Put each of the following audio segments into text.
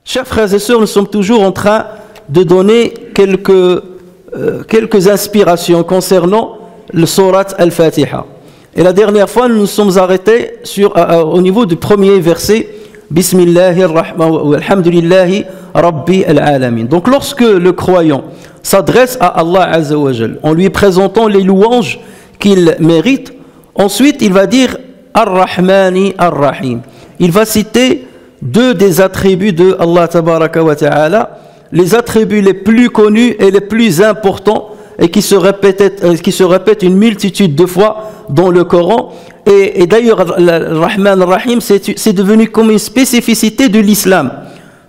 Chers frères et sœurs, nous sommes toujours en train de donner quelques inspirations concernant le Surat Al-Fatiha. Et la dernière fois, nous nous sommes arrêtés au niveau du premier verset, Bismillahirrahmanirrahim, Alhamdulillahi Rabbi al-Alamin. Donc lorsque le croyant s'adresse à Allah Azza wa Jal, en lui présentant les louanges qu'il mérite, ensuite il va dire Ar-Rahmani Ar-Rahim. Il va citer deux des attributs de Allah Tabaraka wa Ta'ala, les attributs les plus connus et les plus importants et qui se répètent une multitude de fois dans le Coran. Et d'ailleurs, Rahman Rahim, c'est devenu comme une spécificité de l'islam.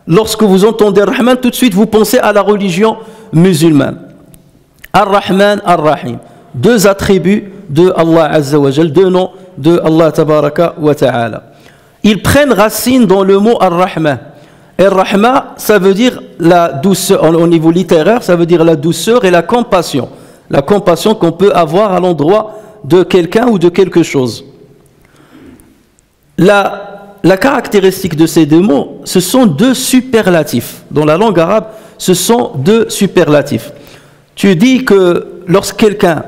Lorsque vous entendez Rahman, tout de suite vous pensez à la religion musulmane. Ar-Rahman Ar-Rahim, deux attributs de Allah Azza wa Jal, deux noms de Allah Tabaraka wa Ta'ala. Ils prennent racine dans le mot Ar-Rahma. Et Ar-Rahma, ça veut dire la douceur, au niveau littéraire, ça veut dire la douceur et la compassion. La compassion qu'on peut avoir à l'endroit de quelqu'un ou de quelque chose. La caractéristique de ces deux mots, ce sont deux superlatifs. Dans la langue arabe, ce sont deux superlatifs. Tu dis que lorsque quelqu'un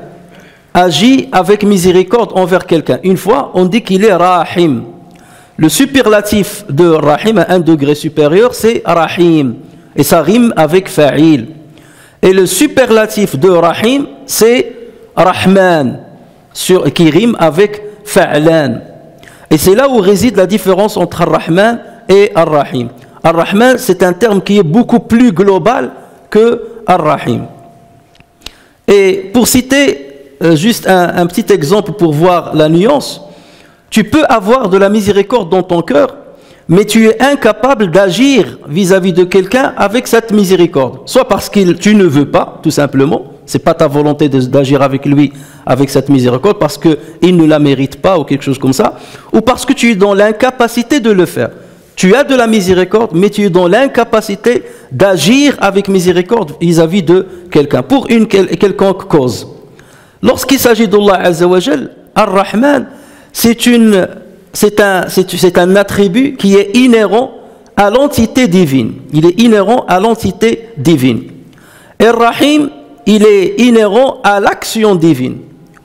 agit avec miséricorde envers quelqu'un, une fois, on dit qu'il est Rahim. Le superlatif de Rahim à un degré supérieur, c'est Rahim. Et ça rime avec Fa'il. Et le superlatif de Rahim, c'est Rahman, qui rime avec Fa'lan. Et c'est là où réside la différence entre Ar-Rahman et Ar-Rahim. Ar-Rahman, c'est un terme qui est beaucoup plus global que Ar-Rahim. Et pour citer juste un petit exemple pour voir la nuance, tu peux avoir de la miséricorde dans ton cœur, mais tu es incapable d'agir vis-à-vis de quelqu'un avec cette miséricorde. Soit parce que tu ne veux pas, tout simplement, ce n'est pas ta volonté d'agir avec lui avec cette miséricorde, parce qu'il ne la mérite pas ou quelque chose comme ça, ou parce que tu es dans l'incapacité de le faire. Tu as de la miséricorde, mais tu es dans l'incapacité d'agir avec miséricorde vis-à-vis de quelqu'un, pour une quelconque cause. Lorsqu'il s'agit d'Allah Azza wa Jal, Ar-Rahman, c'est un attribut qui est inhérent à l'entité divine. Il est inhérent à l'entité divine. Et Rahim, il est inhérent à l'action divine.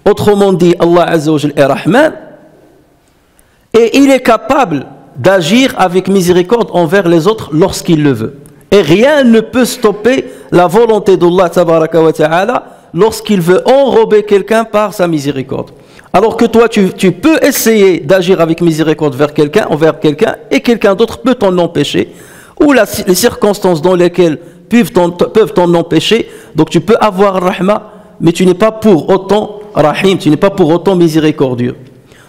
Autrement dit, Allah Azza wa Jal est Rahman, et il est capable d'agir avec miséricorde envers les autres lorsqu'il le veut. Et rien ne peut stopper la volonté d'Allah Tabaraka wa Ta'ala lorsqu'il veut enrober quelqu'un par sa miséricorde. Alors que toi, tu peux essayer d'agir avec miséricorde envers quelqu'un, et quelqu'un d'autre peut t'en empêcher, ou les circonstances dans lesquelles peuvent t'en empêcher. Donc tu peux avoir Rahma, mais tu n'es pas pour autant Rahim, tu n'es pas pour autant miséricordieux.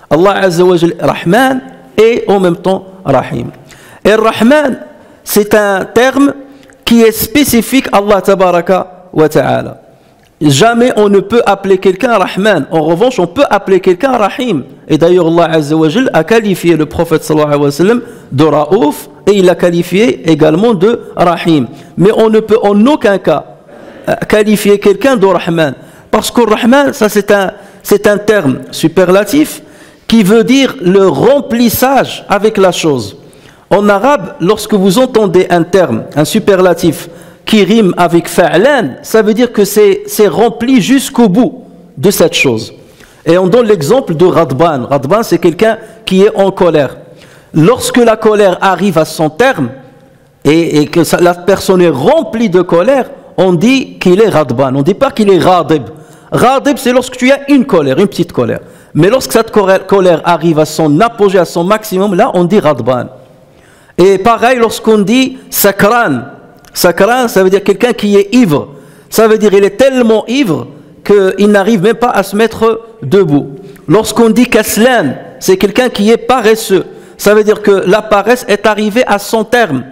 Allah Azza wa Jal Rahman et en même temps Rahim. Et Rahman, c'est un terme qui est spécifique à Allah Tabaraka wa Ta'ala. Jamais on ne peut appeler quelqu'un Rahman. En revanche, on peut appeler quelqu'un Rahim. Et d'ailleurs, Allah Azza wa Jal a qualifié le prophète sallallahu alayhi wa sallam de Raouf, et il l'a qualifié également de Rahim. Mais on ne peut en aucun cas qualifier quelqu'un de Rahman. Parce que Rahman, ça c'est un terme superlatif qui veut dire le remplissage avec la chose. En arabe, lorsque vous entendez un terme, un superlatif, qui rime avec fa'lan, ça veut dire que c'est rempli jusqu'au bout de cette chose. Et on donne l'exemple de Radban. Radban, c'est quelqu'un qui est en colère. Lorsque la colère arrive à son terme et que la personne est remplie de colère, on dit qu'il est Radban. On ne dit pas qu'il est Radib. Radib, c'est lorsque tu as une colère, une petite colère. Mais lorsque cette colère arrive à son apogée, à son maximum, là, on dit Radban. Et pareil, lorsqu'on dit Sakran. Sakran, ça veut dire quelqu'un qui est ivre. Ça veut dire qu'il est tellement ivre qu'il n'arrive même pas à se mettre debout. Lorsqu'on dit Kaslan, c'est quelqu'un qui est paresseux. ça veut dire que la paresse est arrivée à son terme,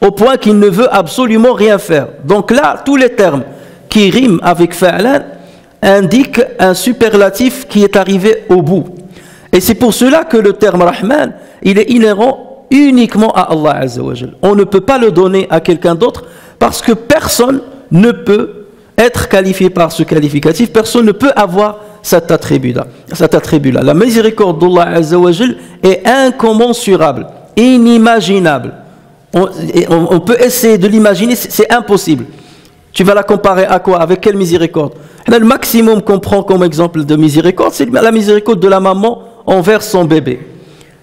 au point qu'il ne veut absolument rien faire. Donc là, tous les termes qui riment avec fa'lan indiquent un superlatif qui est arrivé au bout. Et c'est pour cela que le terme Rahman, il est inhérent uniquement à Allah Azza wa Jal. On ne peut pas le donner à quelqu'un d'autre parce que personne ne peut être qualifié par ce qualificatif, personne ne peut avoir cet attribut-là. La miséricorde d'Allah Azza wa Jal est incommensurable, inimaginable. On peut essayer de l'imaginer, c'est impossible. Tu vas la comparer à quoi? Avec quelle miséricorde? Le maximum qu'on prend comme exemple de miséricorde, c'est la miséricorde de la maman envers son bébé.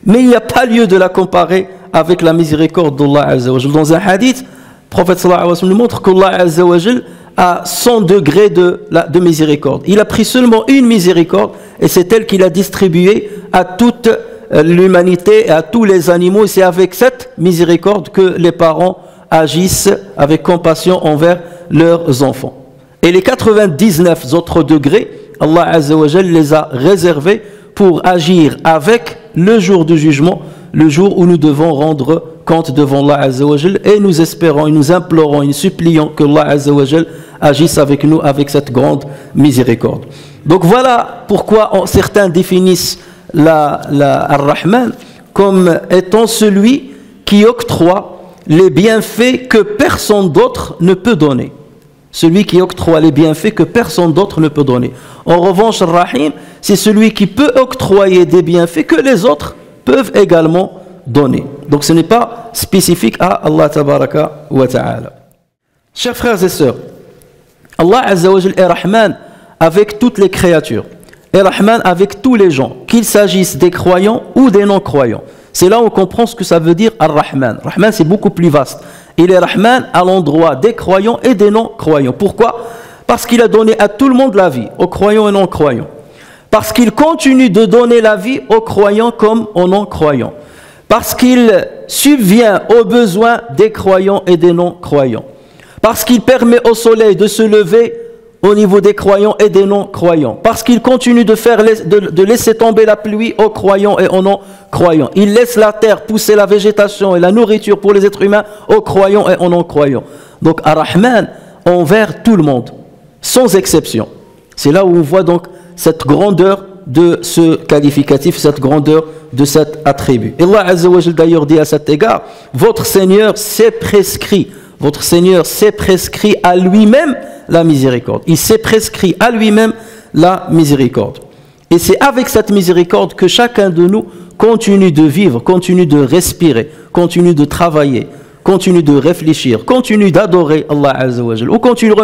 Mais il n'y a pas lieu de la comparer avec la miséricorde d'Allah Azza wa Jal. Dans un hadith, le prophète sallallahu alayhi wa sallam nous montre qu'Allah Azza wa Jal a 100 degrés de miséricorde. Il a pris seulement une miséricorde et c'est elle qu'il a distribuée à toute l'humanité et à tous les animaux. Et c'est avec cette miséricorde que les parents agissent avec compassion envers leurs enfants. Et les 99 autres degrés, Allah Azza wa Jal les a réservés pour agir avec le jour du jugement, le jour où nous devons rendre compte devant Allah Azza wa Jal, et nous espérons, et nous implorons, et nous supplions que Allah Azza wa Jal agisse avec nous avec cette grande miséricorde. Donc voilà pourquoi certains définissent Ar-Rahman comme étant celui qui octroie les bienfaits que personne d'autre ne peut donner. Celui qui octroie les bienfaits que personne d'autre ne peut donner. En revanche, Ar-Rahim, c'est celui qui peut octroyer des bienfaits que les autres peuvent également donner. Donc ce n'est pas spécifique à Allah Tabaraka wa Ta'ala. Chers frères et sœurs, Allah Azza wa Jal est Rahman avec toutes les créatures, est Rahman avec tous les gens, qu'il s'agisse des croyants ou des non-croyants. C'est là où on comprend ce que ça veut dire Ar-Rahman. Rahman, c'est beaucoup plus vaste. Il est Rahman à l'endroit des croyants et des non-croyants. Pourquoi? Parce qu'il a donné à tout le monde la vie, aux croyants et non-croyants. Parce qu'il continue de donner la vie aux croyants comme aux non-croyants. Parce qu'il subvient aux besoins des croyants et des non-croyants. Parce qu'il permet au soleil de se lever au niveau des croyants et des non-croyants. Parce qu'il continue de laisser tomber la pluie aux croyants et aux non-croyants. Il laisse la terre pousser la végétation et la nourriture pour les êtres humains aux croyants et aux non-croyants. Donc Ar-Rahman envers tout le monde, sans exception. C'est là où on voit donc cette grandeur de ce qualificatif, cette grandeur de cet attribut. Et Allah Azza wa Jal d'ailleurs dit à cet égard, votre Seigneur s'est prescrit à lui-même la miséricorde. Il s'est prescrit à lui-même la miséricorde. Et c'est avec cette miséricorde que chacun de nous continue de vivre, continue de respirer, continue de travailler, continue de réfléchir, continue d'adorer Allah Azza wa Jal, ou continue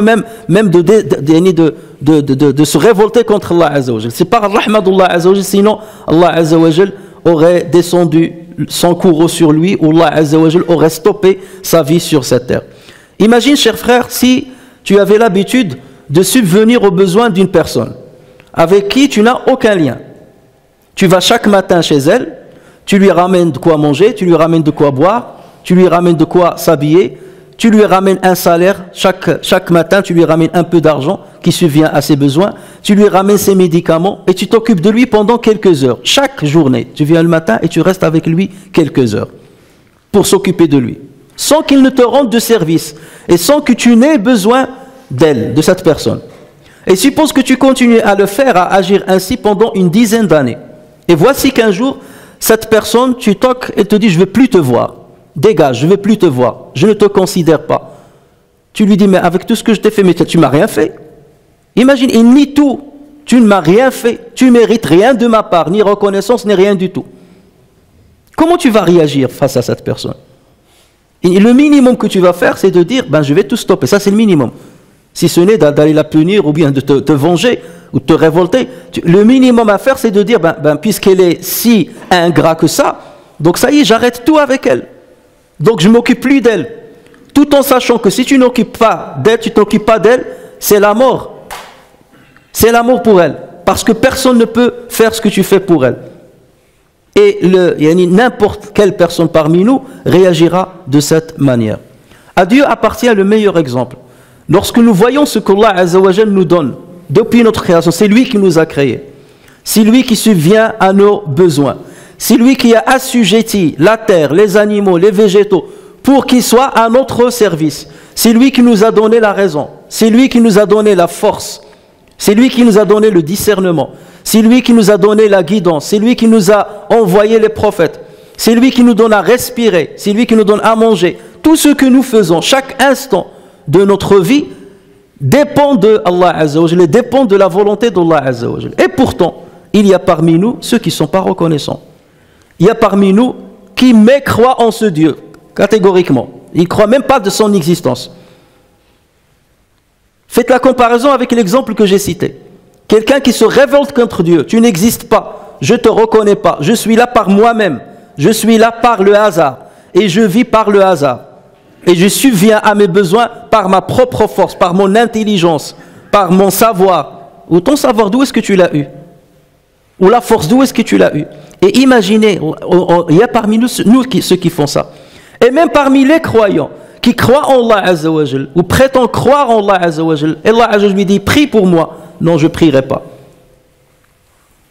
même de se révolter contre Allah Azza wa Jal. C'est par le rahmat d'Allah Azza wa Jal, sinon Allah Azza wa Jal aurait descendu son courroux sur lui, ou Allah Azza wa Jal aurait stoppé sa vie sur cette terre. Imagine, cher frère, si tu avais l'habitude de subvenir aux besoins d'une personne avec qui tu n'as aucun lien. Tu vas chaque matin chez elle, tu lui ramènes de quoi manger, tu lui ramènes de quoi boire, tu lui ramènes de quoi s'habiller, tu lui ramènes un salaire, chaque matin tu lui ramènes un peu d'argent qui subvient à ses besoins, tu lui ramènes ses médicaments et tu t'occupes de lui pendant quelques heures. Chaque journée, tu viens le matin et tu restes avec lui quelques heures pour s'occuper de lui, sans qu'il ne te rende de service et sans que tu n'aies besoin d'elle, de cette personne. Et suppose que tu continues à le faire, à agir ainsi pendant une dizaine d'années. Et voici qu'un jour, cette personne, tu toques et te dit, je ne veux plus te voir. Dégage, je ne veux plus te voir. Je ne te considère pas. Tu lui dis, mais avec tout ce que je t'ai fait, mais tu ne m'as rien fait. Imagine, il nie tout. Tu ne m'as rien fait. Tu ne mérites rien de ma part, ni reconnaissance, ni rien du tout. Comment tu vas réagir face à cette personne? Et le minimum que tu vas faire, c'est de dire, je vais tout stopper. Ça, c'est le minimum. Si ce n'est d'aller la punir ou bien de te venger ou de te révolter. Le minimum à faire, c'est de dire, puisqu'elle est si ingrat que ça, donc ça y est, j'arrête tout avec elle. Donc je ne m'occupe plus d'elle. Tout en sachant que si tu n'occupes pas d'elle, tu ne t'occupes pas d'elle, c'est la mort. C'est la mort pour elle. Parce que personne ne peut faire ce que tu fais pour elle. Et n'importe quelle personne parmi nous réagira de cette manière. À Dieu appartient le meilleur exemple. Lorsque nous voyons ce qu'Allah Azza wa Jal nous donne depuis notre création, c'est lui qui nous a créés. C'est lui qui subvient à nos besoins. C'est lui qui a assujetti la terre, les animaux, les végétaux, pour qu'ils soient à notre service. C'est lui qui nous a donné la raison. C'est lui qui nous a donné la force. C'est lui qui nous a donné le discernement. C'est lui qui nous a donné la guidance. C'est lui qui nous a envoyé les prophètes. C'est lui qui nous donne à respirer. C'est lui qui nous donne à manger. Tout ce que nous faisons, chaque instant de notre vie, dépend de Allah Azza wa Jalla, dépend de la volonté d'Allah Azza wa Jalla. Et pourtant, il y a parmi nous ceux qui ne sont pas reconnaissants. Il y a parmi nous qui mécroient en ce Dieu, catégoriquement. Ils ne croient même pas de son existence. Faites la comparaison avec l'exemple que j'ai cité. Quelqu'un qui se révolte contre Dieu. Tu n'existes pas, je ne te reconnais pas, je suis là par moi-même, je suis là par le hasard, et je vis par le hasard. Et je subviens à mes besoins par ma propre force, par mon intelligence, par mon savoir. Ou ton savoir, d'où est-ce que tu l'as eu? Ou la force, d'où est-ce que tu l'as eu? Et imaginez, il y a parmi nous ceux qui font ça. Et même parmi les croyants, qui croient en Allah Azza wa Jal, ou prétendent croire en Allah Azza wa Jal, Allah Azza wa Jal lui dit, prie pour moi. Non, je ne prierai pas.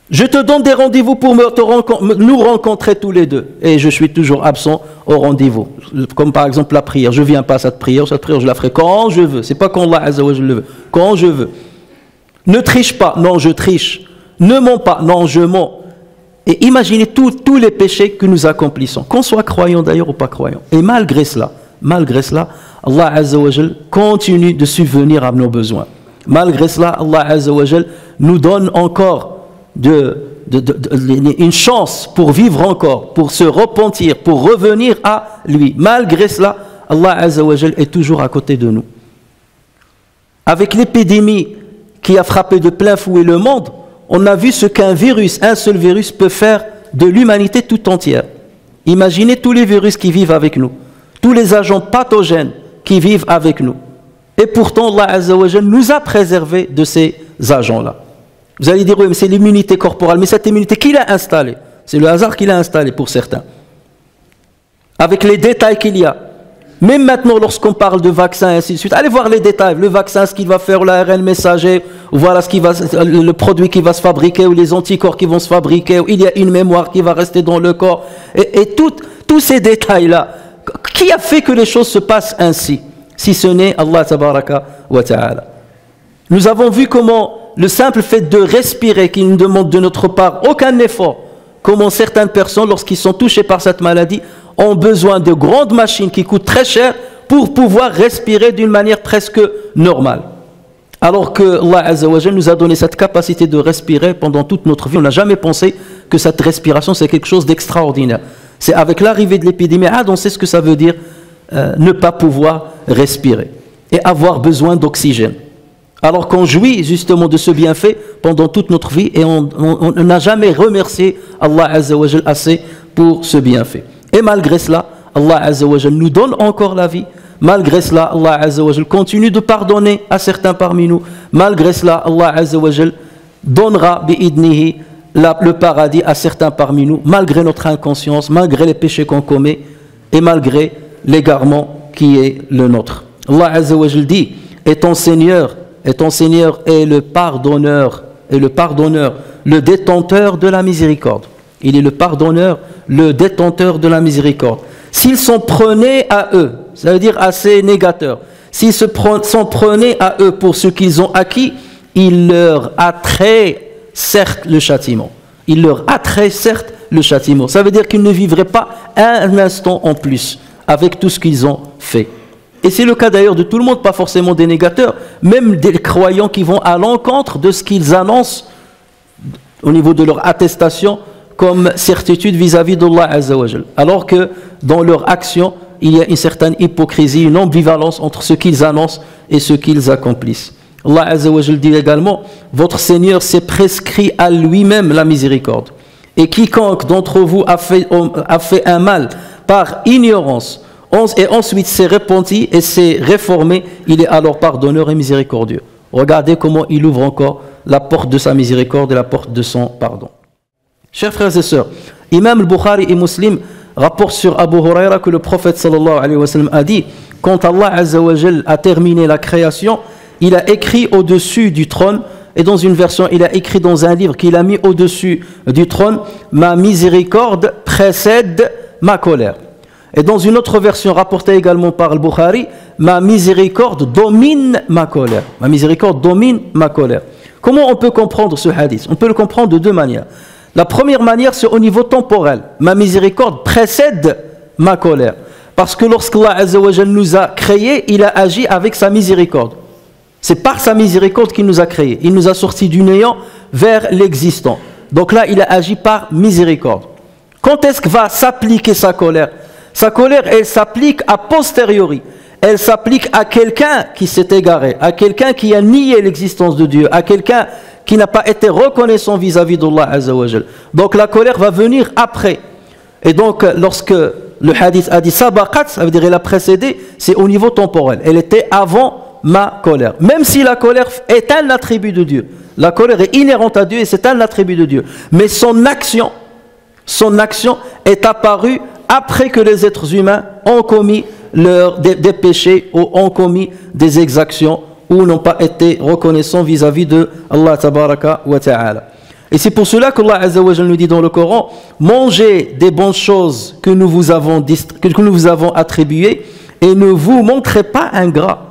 Je te donne des rendez-vous pour nous rencontrer tous les deux. Et je suis toujours absent au rendez-vous. Comme par exemple la prière. Je ne viens pas à cette prière je la ferai quand je veux. Ce n'est pas quand Allah Azza wa Jal le veut. Quand je veux. Ne triche pas. Non, je triche. Ne mens pas. Non, je mens. Et imaginez tous les péchés que nous accomplissons. Qu'on soit croyant d'ailleurs ou pas croyant. Et malgré cela, Allah Azza wa Jal continue de subvenir à nos besoins. Malgré cela, Allah Azza wa Jal nous donne encore une chance pour vivre encore, pour se repentir, pour revenir à lui. Malgré cela, Allah Azza wa Jal est toujours à côté de nous. Avec l'épidémie qui a frappé de plein fouet le monde, on a vu ce qu'un virus, un seul virus, peut faire de l'humanité tout entière. Imaginez tous les virus qui vivent avec nous, tous les agents pathogènes qui vivent avec nous. Et pourtant, Allah Azza wa Jal nous a préservés de ces agents-là. Vous allez dire, oui, mais c'est l'immunité corporelle. Mais cette immunité, qui l'a installée? C'est le hasard qui l'a installée pour certains. Avec les détails qu'il y a. Même maintenant, lorsqu'on parle de vaccins et ainsi de suite, allez voir les détails. Le vaccin, ce qu'il va faire, l'ARN messager, voilà le produit qui va se fabriquer, ou les anticorps qui vont se fabriquer, ou il y a une mémoire qui va rester dans le corps. Et tous ces détails-là, qui a fait que les choses se passent ainsi? Si ce n'est Allah tabaraka wa ta'ala. Nous avons vu comment le simple fait de respirer, qui ne demande de notre part aucun effort, comment certaines personnes, lorsqu'ils sont touchés par cette maladie, ont besoin de grandes machines qui coûtent très cher pour pouvoir respirer d'une manière presque normale. Alors que Allah Azza wa Jal nous a donné cette capacité de respirer pendant toute notre vie. On n'a jamais pensé que cette respiration c'est quelque chose d'extraordinaire. C'est avec l'arrivée de l'épidémie, on sait ce que ça veut dire ne pas pouvoir respirer et avoir besoin d'oxygène. Alors qu'on jouit justement de ce bienfait pendant toute notre vie et on n'a jamais remercié Allah Azza wa Jal assez pour ce bienfait. Et malgré cela, Allah Azza wa Jal nous donne encore la vie. Malgré cela, Allah Azza wa Jal continue de pardonner à certains parmi nous. Malgré cela, Allah Azza wa Jal donnera bi'idnihi le paradis à certains parmi nous, malgré notre inconscience, malgré les péchés qu'on commet et malgré l'égarement qui est le nôtre. Allah Azza wa Jal dit, et ton Seigneur est le pardonneur, le détenteur de la miséricorde. Il est le pardonneur, le détenteur de la miséricorde. S'ils s'en prenaient à eux, ça veut dire à ces négateurs, s'ils s'en prenaient à eux pour ce qu'ils ont acquis, il leur attrait certes le châtiment. Il leur attrait certes le châtiment. Ça veut dire qu'ils ne vivraient pas un instant en plus avec tout ce qu'ils ont fait. Et c'est le cas d'ailleurs de tout le monde, pas forcément des négateurs, même des croyants qui vont à l'encontre de ce qu'ils annoncent au niveau de leur attestation comme certitude vis-à-vis d'Allah Azza wa Jal. Alors que dans leur action, il y a une certaine hypocrisie, une ambivalence entre ce qu'ils annoncent et ce qu'ils accomplissent. Allah Azza wa Jal dit également, votre Seigneur s'est prescrit à lui-même la miséricorde. Et quiconque d'entre vous a fait un mal par ignorance, et ensuite s'est repenti et s'est réformé, il est alors pardonneur et miséricordieux. Regardez comment il ouvre encore la porte de sa miséricorde et la porte de son pardon. Chers frères et sœurs, Imam al-Bukhari et Muslim rapportent sur Abu Huraira que le prophète sallallahu alayhi wa sallam a dit, quand Allah Azza wa Jal a terminé la création, il a écrit au-dessus du trône Et dans une version, il a écrit dans un livre qu'il a mis au-dessus du trône, ma miséricorde précède ma colère. Et dans une autre version rapportée également par le Bukhari, ma miséricorde domine ma colère. Ma miséricorde domine ma colère. Comment on peut comprendre ce hadith? On peut le comprendre de deux manières. La première manière, c'est au niveau temporel. Ma miséricorde précède ma colère. Parce que lorsqu'Allah Azza wa Jal nous a créés, il a agi avec sa miséricorde. C'est par sa miséricorde qu'il nous a créés. Il nous a sortis du néant vers l'existant. Donc là, il a agi par miséricorde. Quand est-ce que va s'appliquer sa colère? Sa colère, elle s'applique a posteriori. Elle s'applique à quelqu'un qui s'est égaré, à quelqu'un qui a nié l'existence de Dieu, à quelqu'un qui n'a pas été reconnaissant vis-à-vis d'Allah Azza wa Jal. Donc la colère va venir après. Et donc, lorsque le hadith a dit sabaqat, ça veut dire elle a précédé, c'est au niveau temporel. Elle était avant ma colère. Même si la colère est un attribut de Dieu. La colère est inhérente à Dieu et c'est un attribut de Dieu. Mais son action est apparue après que les êtres humains ont commis des péchés ou ont commis des exactions ou n'ont pas été reconnaissants vis-à-vis de Allah tabaraka wa ta'ala. Et c'est pour cela qu'Allah Azza wa Jal nous dit dans le Coran, mangez des bonnes choses que nous vous avons attribuées et ne vous montrez pas ingrat.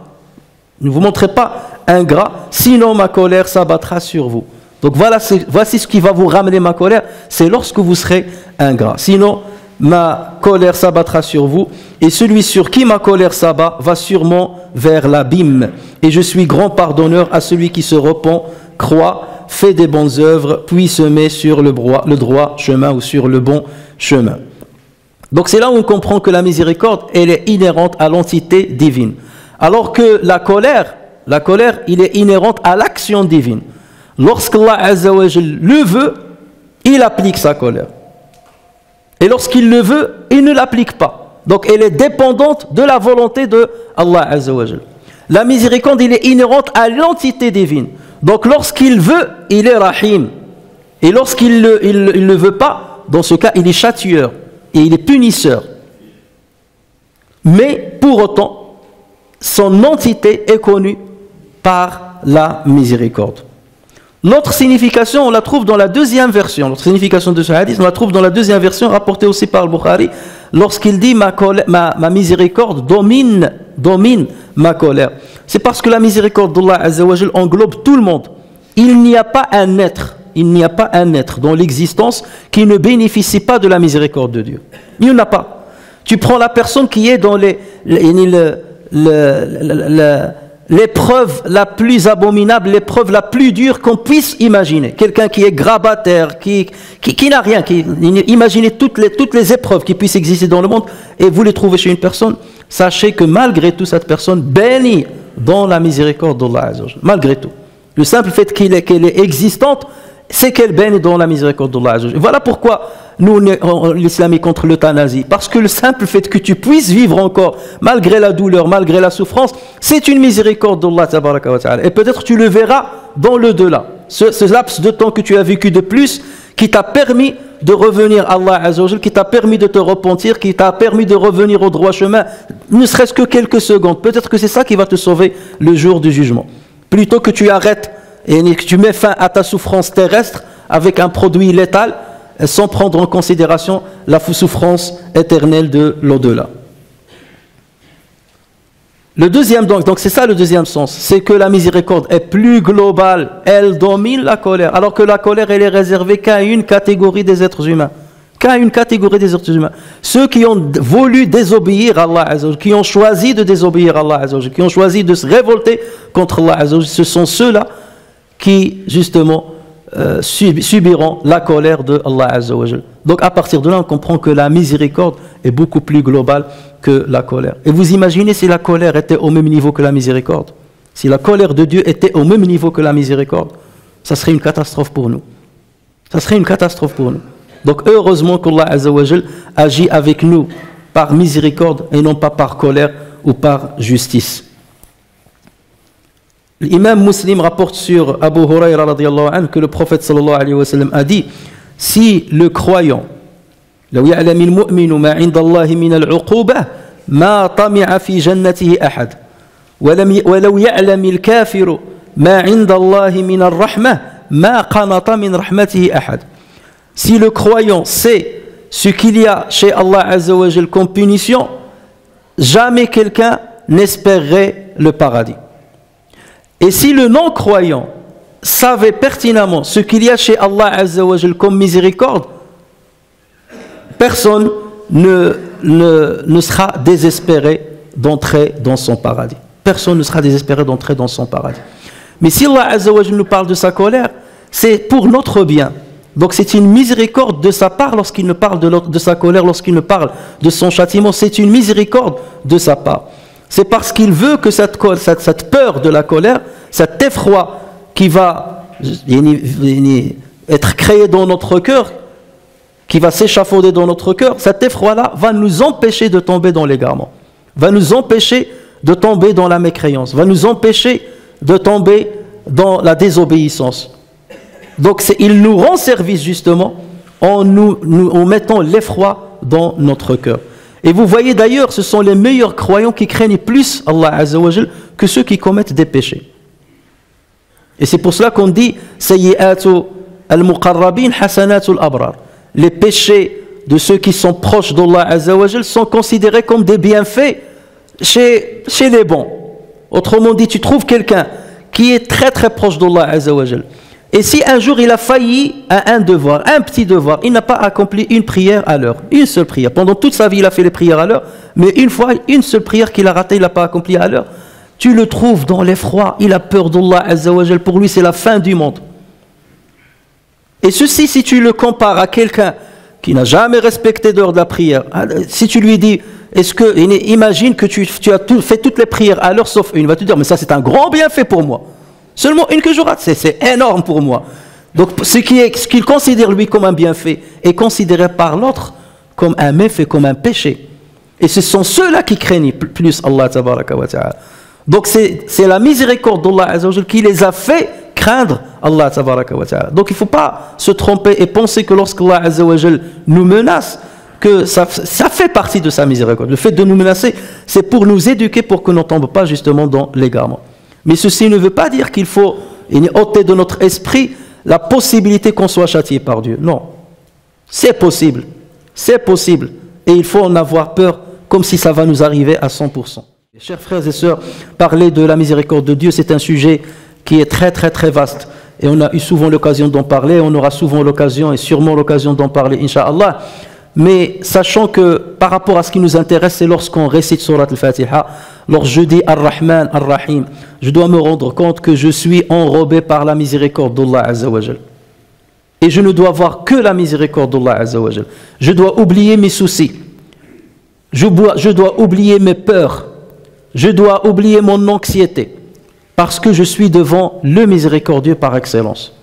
Ne vous montrez pas ingrat, sinon ma colère s'abattra sur vous. Donc voici ce qui va vous ramener ma colère, c'est lorsque vous serez ingrat. Sinon, ma colère s'abattra sur vous, et celui sur qui ma colère s'abat va sûrement vers l'abîme. Et je suis grand pardonneur à celui qui se repent, croit, fait des bonnes œuvres, puis se met sur le droit chemin ou sur le bon chemin. Donc c'est là où on comprend que la miséricorde, elle est inhérente à l'entité divine. Alors que la colère, il est inhérente à l'action divine. Lorsqu'Allah Azza wa Jal le veut, il applique sa colère. Et lorsqu'il le veut, il ne l'applique pas. Donc elle est dépendante de la volonté de Allah Azza wa Jal. La miséricorde, il est inhérente à l'entité divine. Donc lorsqu'il veut, il est rahim. Et lorsqu'il ne veut pas, dans ce cas, il est châtieur et il est punisseur. Mais pour autant, son entité est connue par la miséricorde. Notre signification, on la trouve dans la deuxième version. Notre signification de ce hadith, on la trouve dans la deuxième version, rapportée aussi par le Bukhari, lorsqu'il dit ma miséricorde domine ma colère. C'est parce que la miséricorde d'Allah Azza wa Jal englobe tout le monde. Il n'y a pas un être dans l'existence qui ne bénéficie pas de la miséricorde de Dieu. Il n'y en a pas. Tu prends la personne qui est dans l'épreuve la plus abominable, l'épreuve la plus dure qu'on puisse imaginer. Quelqu'un qui est grabataire, qui n'a rien, imaginez toutes les épreuves qui puissent exister dans le monde et vous les trouvez chez une personne, sachez que malgré tout, cette personne bénit dans la miséricorde d'Allah Azza wa Jal. Malgré tout. Le simple fait qu'elle est existante, c'est qu'elle bénit dans la miséricorde d'Allah Azza wa Jal. Voilà pourquoi nous, l'islam est contre l'euthanasie. Parce que le simple fait que tu puisses vivre encore, malgré la douleur, malgré la souffrance, c'est une miséricorde d'Allah tabaraka wa ta'ala. Et peut-être tu le verras dans le delà. Ce laps de temps que tu as vécu de plus, qui t'a permis de revenir à Allah Azza wa Jal, qui t'a permis de te repentir, qui t'a permis de revenir au droit chemin, ne serait-ce que quelques secondes. Peut-être que c'est ça qui va te sauver le jour du jugement. Plutôt que tu arrêtes et que tu mets fin à ta souffrance terrestre avec un produit létal, sans prendre en considération la souffrance éternelle de l'au-delà. Le deuxième, donc c'est ça le deuxième sens, c'est que la miséricorde est plus globale, elle domine la colère, alors que la colère, elle est réservée qu'à une catégorie des êtres humains. Qu'à une catégorie des êtres humains. Ceux qui ont voulu désobéir à Allah Azza wa Jal, qui ont choisi de désobéir à Allah Azza wa Jal, qui ont choisi de se révolter contre Allah Azza wa Jal, ce sont ceux-là qui, justement, subiront la colère de Allah Azza wa Jal. Donc à partir de là, on comprend que la miséricorde est beaucoup plus globale que la colère. Et vous imaginez si la colère était au même niveau que la miséricorde? Si la colère de Dieu était au même niveau que la miséricorde, ça serait une catastrophe pour nous. Ça serait une catastrophe pour nous. Donc heureusement qu'Allah Azza wa Jal agit avec nous par miséricorde et non pas par colère ou par justice. L'imam Muslim rapporte sur Abu Huraira radiyallahu anhu que le prophète sallallahu alayhi wa sallam a dit: si le croyant, لو يعلم المؤمن ما عند الله من العقوبة ما طمع في جنته أحد ولو يعلم الكافر ما عند الله من الرحمة ما قنط من رحمته أحد. Si le croyant sait ce qu'il y a chez Allah Azza wa Jal comme punition, jamais quelqu'un n'espérerait le paradis. Et si le non-croyant savait pertinemment ce qu'il y a chez Allah Azza wa Jal comme miséricorde, personne ne sera désespéré d'entrer dans son paradis. Personne ne sera désespéré d'entrer dans son paradis. Mais si Allah Azza wa Jal nous parle de sa colère, c'est pour notre bien. Donc c'est une miséricorde de sa part lorsqu'il nous parle de sa colère, lorsqu'il nous parle de son châtiment, c'est une miséricorde de sa part. C'est parce qu'il veut que cette peur de la colère, cet effroi qui va être créé dans notre cœur, qui va s'échafauder dans notre cœur, cet effroi-là va nous empêcher de tomber dans l'égarement, va nous empêcher de tomber dans la mécréance, va nous empêcher de tomber dans la désobéissance. Donc il nous rend service justement en mettant l'effroi dans notre cœur. Et vous voyez d'ailleurs, ce sont les meilleurs croyants qui craignent plus Allah Azza wa Jal que ceux qui commettent des péchés. Et c'est pour cela qu'on dit sayyi'atu al-muqarrabin hasanatu al-abrar. Les péchés de ceux qui sont proches d'Allah Azza wa Jal sont considérés comme des bienfaits chez les bons. Autrement dit, tu trouves quelqu'un qui est très très proche d'Allah Azza wa Jal. Et si un jour il a failli à un devoir, un petit devoir, il n'a pas accompli une prière à l'heure, une seule prière. Pendant toute sa vie, il a fait les prières à l'heure, mais une fois, une seule prière qu'il a ratée, il n'a pas accompli à l'heure. Tu le trouves dans l'effroi, il a peur d'Allah Azza wa Jal, pour lui c'est la fin du monde. Et ceci, si tu le compares à quelqu'un qui n'a jamais respecté l'heure de la prière, si tu lui dis, imagine que tu as fait toutes les prières à l'heure sauf une, il va te dire, mais ça c'est un grand bienfait pour moi. Seulement une que je rate, c'est énorme pour moi. Donc ce qu'il considère lui comme un bienfait est considéré par l'autre comme un méfait, comme un péché. Et ce sont ceux-là qui craignent plus Allah tabaraka wa ta'ala. Donc c'est la miséricorde d'Allah Azza wa Jal qui les a fait craindre Allah tabaraka wa ta'ala. Donc il ne faut pas se tromper et penser que lorsqu'Allah Azza wa Jal nous menace, que ça fait partie de sa miséricorde. Le fait de nous menacer, c'est pour nous éduquer pour que nous ne tombions pas justement dans l'égarement. Mais ceci ne veut pas dire qu'il faut ôter de notre esprit la possibilité qu'on soit châtié par Dieu. Non, c'est possible. C'est possible. Et il faut en avoir peur comme si ça va nous arriver à 100%. Chers frères et sœurs, parler de la miséricorde de Dieu, c'est un sujet qui est très très très vaste. Et on a eu souvent l'occasion d'en parler, on aura souvent l'occasion et sûrement l'occasion d'en parler, Inch'Allah. Mais sachant que par rapport à ce qui nous intéresse, c'est lorsqu'on récite Surat al-Fatiha, lorsque je dis Ar-Rahman, Ar-Rahim, je dois me rendre compte que je suis enrobé par la miséricorde d'Allah Azza wa Jal. Et je ne dois voir que la miséricorde d'Allah Azza wa Jal. Je dois oublier mes soucis. Je dois oublier mes peurs. Je dois oublier mon anxiété. Parce que je suis devant le miséricordieux par excellence.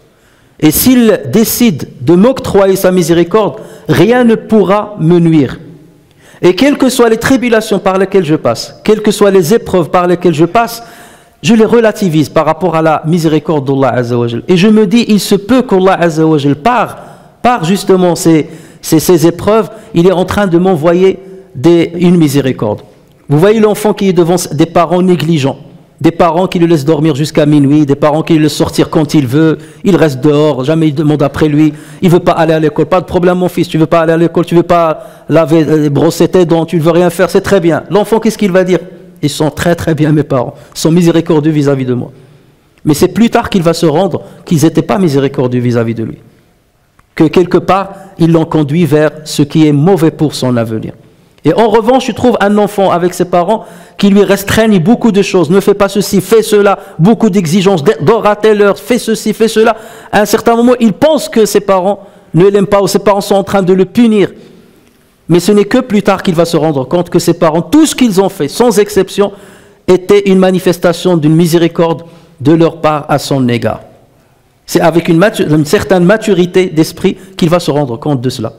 Et s'il décide de m'octroyer sa miséricorde, rien ne pourra me nuire. Et quelles que soient les tribulations par lesquelles je passe, quelles que soient les épreuves par lesquelles je passe, je les relativise par rapport à la miséricorde d'Allah Azza wa Jal. Et je me dis, il se peut qu'Allah Azza wa Jal, par justement ces épreuves, il est en train de m'envoyer une miséricorde. Vous voyez l'enfant qui est devant des parents négligents. Des parents qui le laissent dormir jusqu'à minuit, des parents qui le laissent sortir quand il veut, il reste dehors, jamais il demande après lui, il ne veut pas aller à l'école, pas de problème mon fils, tu ne veux pas aller à l'école, tu ne veux pas laver, brosser tes dents, tu ne veux rien faire, c'est très bien. L'enfant, qu'est-ce qu'il va dire? Ils sont très très bien mes parents, ils sont miséricordieux vis-à-vis de moi. Mais c'est plus tard qu'il va se rendre qu'ils n'étaient pas miséricordieux vis-à-vis de lui. Que quelque part, ils l'ont conduit vers ce qui est mauvais pour son avenir. Et en revanche, tu trouves un enfant avec ses parents qui lui restreignent beaucoup de choses. Ne fais pas ceci, fais cela, beaucoup d'exigences, dors à telle heure, fais ceci, fais cela. À un certain moment, il pense que ses parents ne l'aiment pas ou ses parents sont en train de le punir. Mais ce n'est que plus tard qu'il va se rendre compte que ses parents, tout ce qu'ils ont fait, sans exception, était une manifestation d'une miséricorde de leur part à son égard. C'est avec une certaine maturité d'esprit qu'il va se rendre compte de cela.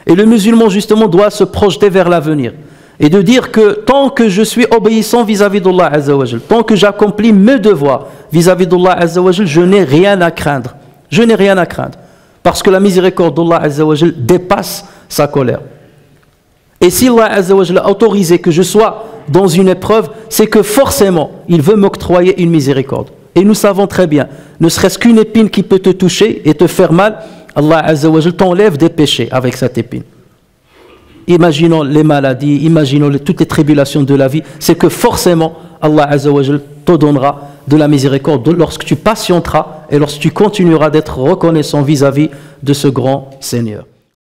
Et le musulman, justement, doit se projeter vers l'avenir. Et de dire que tant que je suis obéissant vis-à-vis d'Allah Azza wa Jal, tant que j'accomplis mes devoirs vis-à-vis d'Allah Azza wa Jal, je n'ai rien à craindre. Je n'ai rien à craindre. Parce que la miséricorde d'Allah Azza wa Jal dépasse sa colère. Et si Allah Azza wa Jal a autorisé que je sois dans une épreuve, c'est que forcément, il veut m'octroyer une miséricorde. Et nous savons très bien, ne serait-ce qu'une épine qui peut te toucher et te faire mal, Allah Azza wa Jal t'enlève des péchés avec cette épine. Imaginons les maladies, imaginons toutes les tribulations de la vie, c'est que forcément Allah Azza wa Jal te donnera de la miséricorde lorsque tu patienteras et lorsque tu continueras d'être reconnaissant vis-à-vis de ce grand Seigneur.